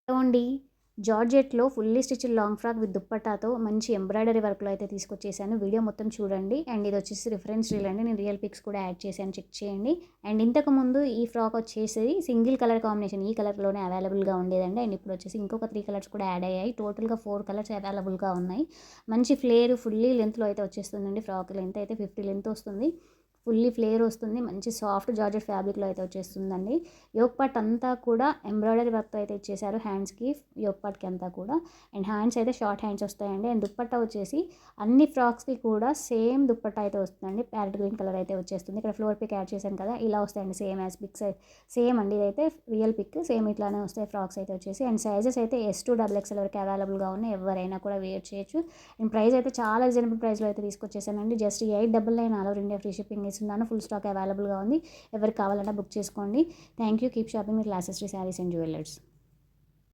ఏవండి జార్జెట్‌లో fully stitched long frock with దుప్పట్టాతో మంచి ఎంబ్రాయిడరీ వర్క్‌లో అయితే తీసుకొచ్చేసాను. వీడియో మొత్తం చూడండి. అండ్ ఇదొచ్చేసి రిఫరెన్స్ రీల్ అండి. నేను రియల్ పిక్స్ కూడా యాడ్ చేశాను, చెక్ చేయండి. అండ్ ఇంతకుముందు ఈ ఫ్రాక్ వచ్చేసి సింగిల్ కలర్ కాంబినేషన్ ఈ కలర్‌లోనే అవైలబుల్‌గా ఉండేదండి. అండ్ ఇప్పుడు వచ్చేసి ఇంకొక 3 కలర్స్ కూడా యాడ్ అయ్యాయి. టోటల్‌గా 4 కలర్స్ అవైలబుల్‌గా ఉన్నాయి. మంచి ఫ్లేర్ ఫుల్లీ లెంత్‌లో అయితే వచ్చేస్తుందండి. ఫ్రాక్ లెంత్ అయితే 50 లెంత్ వస్తుంది. ఫుల్లీ ఫ్లేర్ వస్తుంది. మంచి సాఫ్ట్ జార్జెట్ ఫ్యాబ్రిక్‌లో అయితే వచ్చేస్తుందండి. యోక్ పార్ట్ అంతా కూడా ఎంబ్రాయిడరీ వర్క్‌తో అయితే ఇచ్చేసారు హ్యాండ్స్‌కి, యోక్ పార్ట్‌కి అంతా కూడా. అండ్ హ్యాండ్స్ అయితే షార్ట్ హ్యాండ్స్ వస్తాయండి. అండ్ దుప్పట్టా వచ్చేసి అన్ని ఫ్రాక్స్‌కి కూడా సేమ్ దుప్పట్టా అయితే వస్తుందండి. ప్యారెట్ గ్రీన్ కలర్ అయితే వచ్చేస్తుంది. ఇక్కడ ఫ్లోర్ పిక్ యాడ్ చేశాను కదా, ఇలా వస్తాయండి సేమ్ యాజ్ పిక్స్. సేమ్ అండి, ఇదైతే రియల్ పిక్. సేమ్ ఇట్లానే వస్తాయి ఫ్రాక్స్ అయితే వచ్చేసి. అండ్ సైజెస్ అయితే S to XXL వరకు అవైలబుల్‌గా ఉన్నాయి. ఎవరైనా కూడా వేర్ చేయొచ్చు. అండ్ ప్రైస్ అయితే చాలా రీజనబుల్ ప్రైస్‌లో అయితే తీసుకొచ్చేసానండి. Just 899 all over India free shipping ఇస్తున్నాను. ఫుల్ స్టాక్ అవైలబుల్‌గా ఉంది. ఎవరికి కావాలన్నా బుక్ చేసుకోండి. Thank you. Keep shopping with లాసెస్ట్రీ శారీస్ అండ్ జ్యువెలర్స్.